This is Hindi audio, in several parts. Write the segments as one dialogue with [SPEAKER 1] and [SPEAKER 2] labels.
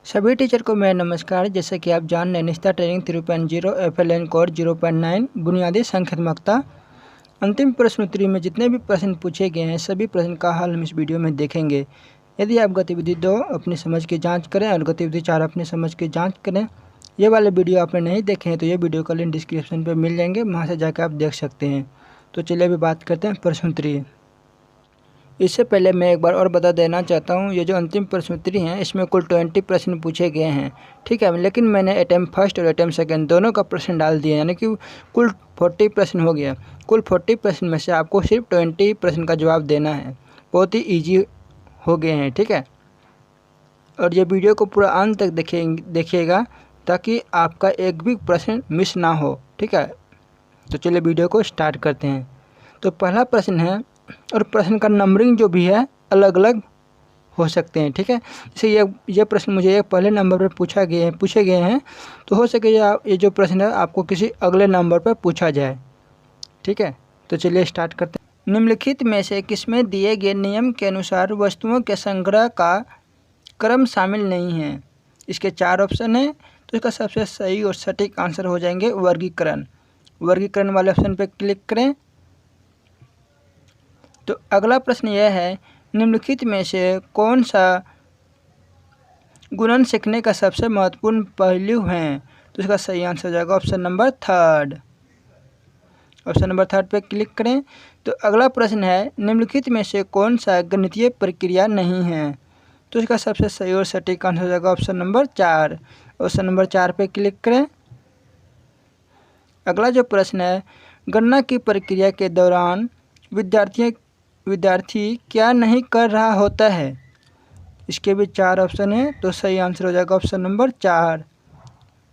[SPEAKER 1] सभी टीचर को मेरा नमस्कार। जैसे कि आप जान रहे हैं, निष्ठा ट्रेनिंग 3.0 FLN कोड 0.9 बुनियादी संख्यात्मकता अंतिम प्रश्न उत्तरी में जितने भी प्रश्न पूछे गए हैं सभी प्रश्न का हल हम इस वीडियो में देखेंगे। यदि आप गतिविधि 2 अपनी समझ की जांच करें और गतिविधि 4 अपनी समझ की जांच करें, ये वाले वीडियो आपने नहीं देखे हैं तो ये वीडियो का लिंक डिस्क्रिप्शन पर मिल जाएंगे, वहाँ से जाकर आप देख सकते हैं। तो चलिए अभी बात करते हैं प्रश्न उत्तरी। इससे पहले मैं एक बार और बता देना चाहता हूँ, ये जो अंतिम प्रश्नोत्तरी हैं इसमें कुल 20 प्रश्न पूछे गए हैं, ठीक है। लेकिन मैंने अटैम्प्ट फर्स्ट और अटैम्प्ट सेकंड दोनों का प्रश्न डाल दिया, यानी कि कुल 40 प्रश्न हो गया। कुल 40 प्रश्न में से आपको सिर्फ 20 प्रश्न का जवाब देना है। बहुत ही ईजी हो गए हैं, ठीक है। और ये वीडियो को पूरा अंत तक देखिएगा ताकि आपका एक भी प्रश्न मिस ना हो, ठीक है। तो चलिए वीडियो को स्टार्ट करते हैं। तो पहला प्रश्न है, और प्रश्न का नंबरिंग जो भी है अलग अलग हो सकते हैं, ठीक है। जैसे ये प्रश्न मुझे एक पहले नंबर पर पूछे गए हैं, तो हो सके ये जो प्रश्न है आपको किसी अगले नंबर पर पूछा जाए, ठीक है। तो चलिए स्टार्ट करते हैं। निम्नलिखित में से किसमें दिए गए नियम के अनुसार वस्तुओं के संग्रह का क्रम शामिल नहीं है। इसके 4 ऑप्शन हैं, तो इसका सबसे सही और सटीक आंसर हो जाएंगे वर्गीकरण। वर्गीकरण वाले ऑप्शन पर क्लिक करें। तो अगला प्रश्न यह है, निम्नलिखित में से कौन सा गुणन सीखने का सबसे महत्वपूर्ण पहलू है। तो इसका सही आंसर हो जाएगा ऑप्शन नंबर 3। ऑप्शन नंबर 3 पे क्लिक करें। तो अगला प्रश्न है, निम्नलिखित में से कौन सा गणितीय प्रक्रिया नहीं है। तो इसका सबसे सही और सटीक आंसर हो जाएगा ऑप्शन नंबर 4। ऑप्शन नंबर 4 पे क्लिक करें। अगला जो प्रश्न है, गणना की प्रक्रिया के दौरान विद्यार्थी क्या नहीं कर रहा होता है। इसके भी 4 ऑप्शन हैं, तो सही आंसर हो जाएगा ऑप्शन नंबर 4।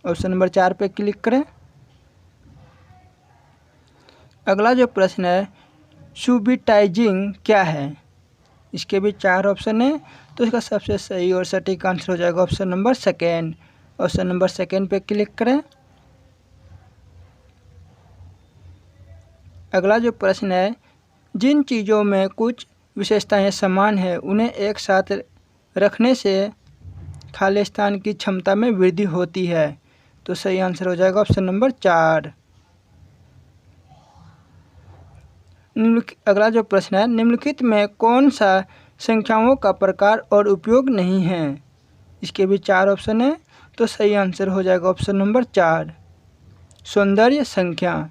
[SPEAKER 1] ऑप्शन नंबर 4 पे क्लिक करें। अगला जो प्रश्न है, सुबिटाइजिंग क्या है। इसके भी 4 ऑप्शन हैं, तो इसका सबसे सही और सटीक आंसर हो जाएगा ऑप्शन नंबर 2। ऑप्शन नंबर 2 पे क्लिक करें। अगला जो प्रश्न है, जिन चीज़ों में कुछ विशेषताएं समान हैं उन्हें एक साथ रखने से खालिस्तान की क्षमता में वृद्धि होती है। तो सही आंसर हो जाएगा ऑप्शन नंबर 4। अगला जो प्रश्न है, निम्नलिखित में कौन सा संख्याओं का प्रकार और उपयोग नहीं है। इसके भी 4 ऑप्शन हैं, तो सही आंसर हो जाएगा ऑप्शन नंबर 4 सौंदर्य संख्या।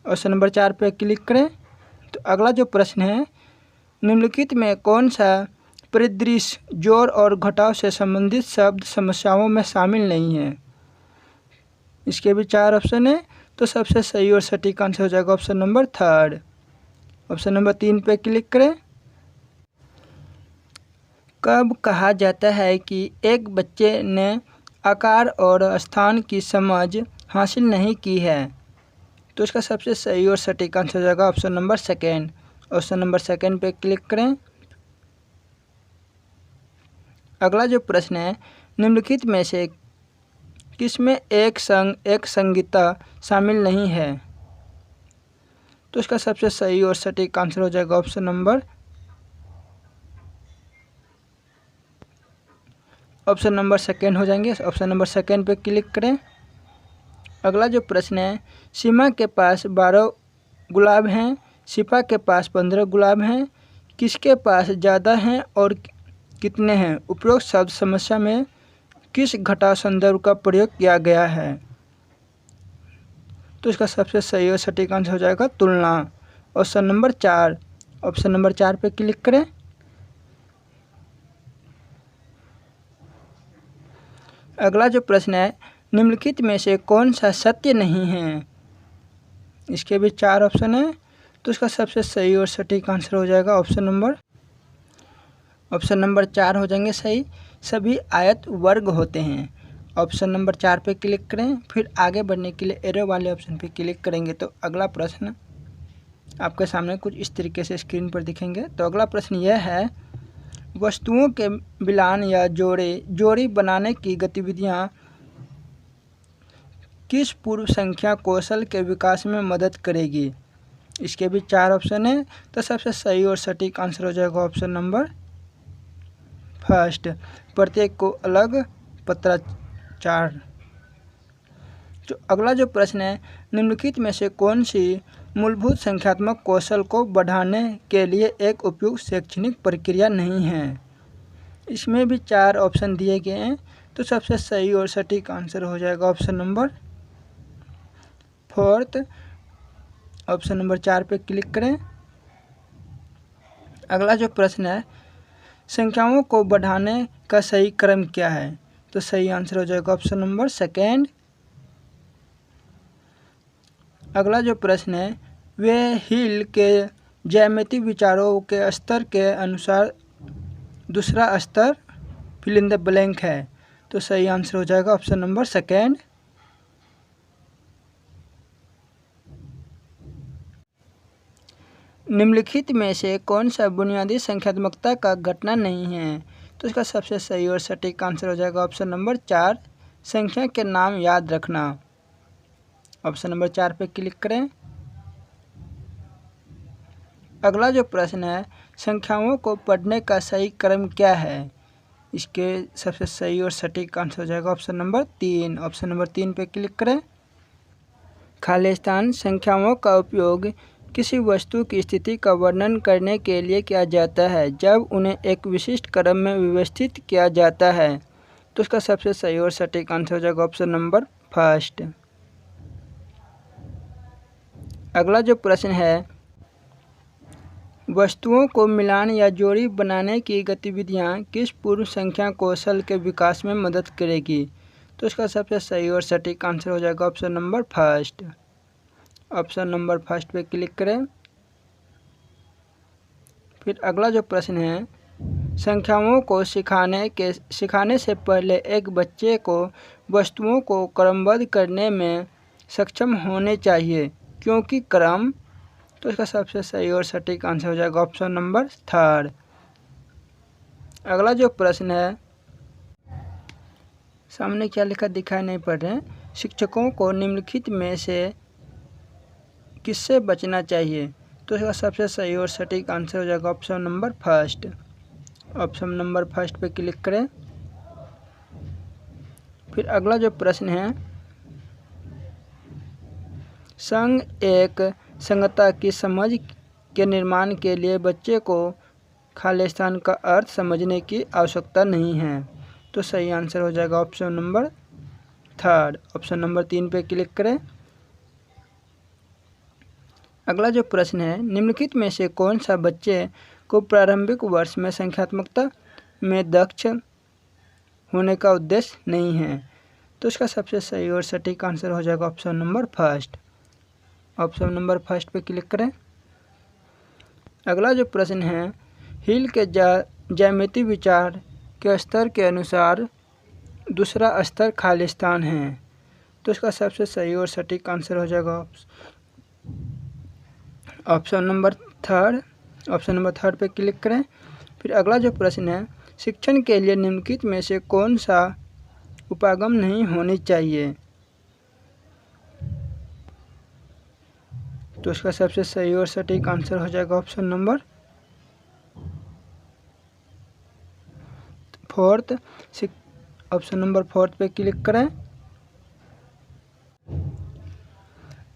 [SPEAKER 1] ऑप्शन नंबर 4 पे क्लिक करें। तो अगला जो प्रश्न है, निम्नलिखित में कौन सा परिदृश्य जोड़ और घटाव से संबंधित शब्द समस्याओं में शामिल नहीं है। इसके भी 4 ऑप्शन हैं, तो सबसे सही और सटीक आंसर हो जाएगा ऑप्शन नंबर 3। ऑप्शन नंबर 3 पे क्लिक करें। कब कहा जाता है कि एक बच्चे ने आकार और स्थान की समझ हासिल नहीं की है। तो इसका सबसे सही और सटीक आंसर हो जाएगा ऑप्शन नंबर 2। ऑप्शन नंबर 2 पे क्लिक करें। अगला जो प्रश्न है, निम्नलिखित में से किसमें एक संगीता शामिल नहीं है। तो इसका सबसे सही और सटीक आंसर हो जाएगा ऑप्शन नंबर 2 हो जाएंगे। ऑप्शन नंबर 2 पे क्लिक करें। अगला जो प्रश्न है, सीमा के पास 12 गुलाब हैं, शिफा के पास 15 गुलाब हैं, किसके पास ज़्यादा हैं और कितने हैं। उपरोक्त शब्द समस्या में किस घटाव संदर्भ का प्रयोग किया गया है। तो इसका सबसे सही और सटीक आंसर हो जाएगा तुलना। Option number 4। ऑप्शन नंबर 4 पे क्लिक करें। अगला जो प्रश्न है, निम्नलिखित में से कौन सा सत्य नहीं है। इसके भी 4 ऑप्शन हैं, तो इसका सबसे सही और सटीक आंसर हो जाएगा ऑप्शन नंबर 4 हो जाएंगे सही। सभी आयत वर्ग होते हैं। ऑप्शन नंबर 4 पे क्लिक करें। फिर आगे बढ़ने के लिए एरो वाले ऑप्शन पे क्लिक करेंगे तो अगला प्रश्न आपके सामने कुछ इस तरीके से स्क्रीन पर दिखेंगे। तो अगला प्रश्न यह है, वस्तुओं के मिलान या जोड़ी बनाने की गतिविधियाँ किस पूर्व संख्या कौशल के विकास में मदद करेगी। इसके भी 4 ऑप्शन हैं, तो सबसे सही और सटीक आंसर हो जाएगा ऑप्शन नंबर फर्स्ट, प्रत्येक को अलग पत्राचार। जो अगला जो प्रश्न है, निम्नलिखित में से कौन सी मूलभूत संख्यात्मक कौशल को बढ़ाने के लिए एक उपयुक्त शैक्षणिक प्रक्रिया नहीं है। इसमें भी 4 ऑप्शन दिए गए हैं, तो सबसे सही और सटीक आंसर हो जाएगा ऑप्शन नंबर 4। ऑप्शन नंबर 4 पे क्लिक करें। अगला जो प्रश्न है, संख्याओं को बढ़ाने का सही क्रम क्या है, तो सही आंसर हो जाएगा ऑप्शन नंबर 2। अगला जो प्रश्न है, वे हिल के ज्यामितीय विचारों के स्तर के अनुसार दूसरा स्तर फिल इन द ब्लैंक है, तो सही आंसर हो जाएगा ऑप्शन नंबर 2। निम्नलिखित में से कौन सा बुनियादी संख्यात्मकता का घटना नहीं है, तो इसका सबसे सही और सटीक आंसर हो जाएगा ऑप्शन नंबर 4, संख्या के नाम याद रखना। ऑप्शन नंबर 4 पे क्लिक करें। अगला जो प्रश्न है, संख्याओं को पढ़ने का सही क्रम क्या है, इसके सबसे सही और सटीक आंसर हो जाएगा ऑप्शन नंबर 3। ऑप्शन नंबर 3 पे क्लिक करें। खालिस्तान संख्याओं का उपयोग किसी वस्तु की स्थिति का वर्णन करने के लिए किया जाता है जब उन्हें एक विशिष्ट क्रम में व्यवस्थित किया जाता है, तो उसका सबसे सही और सटीक आंसर हो जाएगा ऑप्शन नंबर 1। अगला जो प्रश्न है, वस्तुओं को मिलान या जोड़ी बनाने की गतिविधियां किस पूर्व संख्या कौशल के विकास में मदद करेगी, तो इसका सबसे सही और सटीक आंसर हो जाएगा ऑप्शन नंबर 1। ऑप्शन नंबर 1 पे क्लिक करें। फिर अगला जो प्रश्न है, संख्याओं को सिखाने से पहले एक बच्चे को वस्तुओं को क्रमबद्ध करने में सक्षम होने चाहिए, क्योंकि क्रम, तो इसका सबसे सही और सटीक आंसर हो जाएगा ऑप्शन नंबर 3। अगला जो प्रश्न है, सामने क्या लिखा दिखाई नहीं पड़ रहे हैं, शिक्षकों को निम्नलिखित में से किससे बचना चाहिए, तो इसका सबसे सही और सटीक आंसर हो जाएगा ऑप्शन नंबर 1। ऑप्शन नंबर 1 पे क्लिक करें। फिर अगला जो प्रश्न है, संघ एक संगतता की समझ के निर्माण के लिए बच्चे को खालिस्तान का अर्थ समझने की आवश्यकता नहीं है, तो सही आंसर हो जाएगा ऑप्शन नंबर 3। ऑप्शन नंबर 3 पे क्लिक करें। अगला जो प्रश्न है, निम्नलिखित में से कौन सा बच्चे को प्रारंभिक वर्ष में संख्यात्मकता में दक्ष होने का उद्देश्य नहीं है, तो इसका सबसे सही और सटीक आंसर हो जाएगा ऑप्शन नंबर 1। ऑप्शन नंबर 1 पे क्लिक करें। अगला जो प्रश्न है, हिल के ज्यामितीय विचार के स्तर के अनुसार दूसरा स्तर खालिस्तान है, तो इसका सबसे सही और सटीक आंसर हो जाएगा ऑप्शन नंबर 3। ऑप्शन नंबर 3 पे क्लिक करें। फिर अगला जो प्रश्न है, शिक्षण के लिए निम्नलिखित में से कौन सा उपागम नहीं होनी चाहिए, तो इसका सबसे सही और सटीक आंसर हो जाएगा ऑप्शन नंबर 4। ऑप्शन नंबर 4 पे क्लिक करें।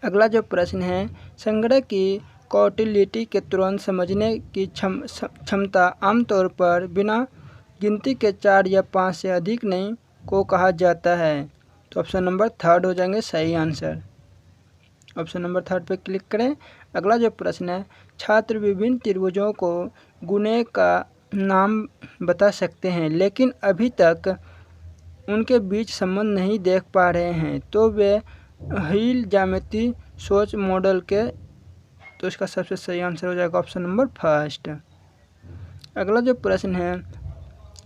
[SPEAKER 1] अगला जो प्रश्न है, संग्रह की कौटिल्यता के तुरंत समझने की क्षमता आमतौर पर बिना गिनती के 4 या 5 से अधिक नहीं को कहा जाता है, तो ऑप्शन नंबर 3 हो जाएंगे सही आंसर। ऑप्शन नंबर 3 पे क्लिक करें। अगला जो प्रश्न है, छात्र विभिन्न त्रिभुजों को गुणे का नाम बता सकते हैं लेकिन अभी तक उनके बीच संबंध नहीं देख पा रहे हैं, तो वे हिल ज्यामितीय सोच मॉडल के, तो इसका सबसे सही आंसर हो जाएगा ऑप्शन नंबर 1। अगला जो प्रश्न है,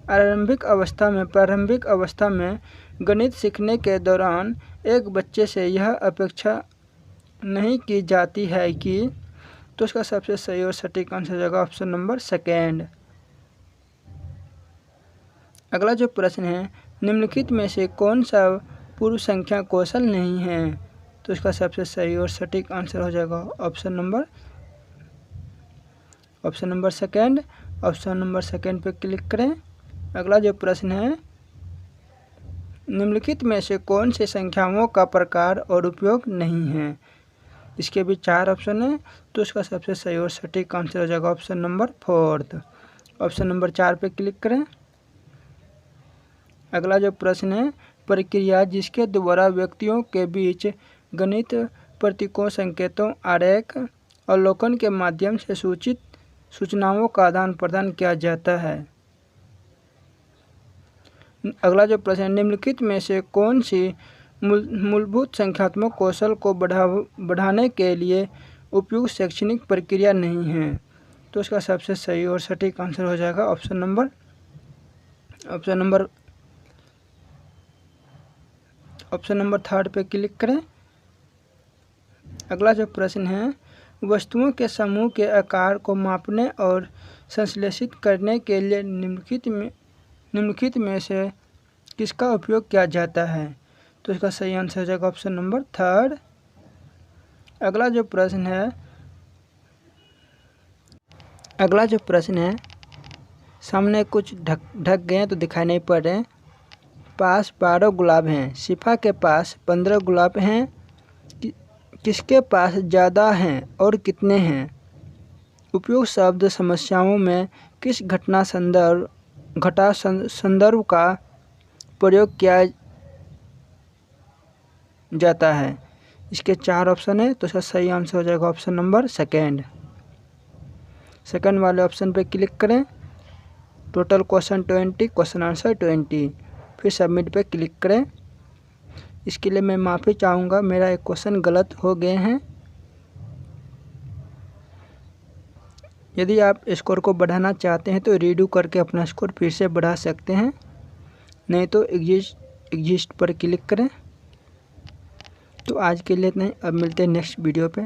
[SPEAKER 1] प्रारंभिक अवस्था में गणित सीखने के दौरान एक बच्चे से यह अपेक्षा नहीं की जाती है कि, तो इसका सबसे सही और सटीक आंसर हो जाएगा ऑप्शन नंबर 2। अगला जो प्रश्न है, निम्नलिखित में से कौन सा पूर्व संख्या कौशल नहीं है, तो इसका सबसे सही और सटीक आंसर हो जाएगा ऑप्शन नंबर 2। ऑप्शन नंबर 2 पे क्लिक करें। अगला जो प्रश्न है, निम्नलिखित में से कौन से संख्याओं का प्रकार और उपयोग नहीं है। इसके भी 4 ऑप्शन है, तो इसका सबसे सही और सटीक आंसर हो जाएगा ऑप्शन नंबर 4। ऑप्शन नंबर 4 पे क्लिक करें। अगला जो प्रश्न है, प्रक्रिया जिसके द्वारा व्यक्तियों के बीच गणित प्रतीकों, संकेतों, आरेख, अवलोकन के माध्यम से सूचनाओं का आदान प्रदान किया जाता है। अगला जो प्रश्न है, निम्नलिखित में से कौन सी मूलभूत संख्यात्मक कौशल को बढ़ाने के लिए उपयुक्त शैक्षणिक प्रक्रिया नहीं है। तो इसका सबसे सही और सटीक आंसर हो जाएगा ऑप्शन नंबर 3 पे क्लिक करें। अगला जो प्रश्न है, वस्तुओं के समूह के आकार को मापने और संश्लेषित करने के लिए निम्नलिखित में से किसका उपयोग किया जाता है। तो इसका सही आंसर हो जाएगा ऑप्शन नंबर 3। अगला जो प्रश्न है, सामने कुछ ढक गए तो दिखाई नहीं पड़ रहे। पास 12 गुलाब हैं, शिफा के पास 15 गुलाब हैं, किसके पास ज़्यादा हैं और कितने हैं। उपयुक्त शब्द समस्याओं में किस घटा संदर्भ का प्रयोग किया जाता है। इसके 4 ऑप्शन है, तो इसका सही आंसर हो जाएगा ऑप्शन नंबर 2। सेकंड वाले ऑप्शन पे क्लिक करें। टोटल क्वेश्चन 20, क्वेश्चन आंसर 20, फिर सबमिट पे क्लिक करें। इसके लिए मैं माफ़ी चाहूँगा, मेरा एक क्वेश्चन गलत हो गए हैं। यदि आप स्कोर को बढ़ाना चाहते हैं तो रीडू करके अपना स्कोर फिर से बढ़ा सकते हैं, नहीं तो एग्जिस्ट पर क्लिक करें। तो आज के लिए इतना ही, अब मिलते हैं नेक्स्ट वीडियो पे।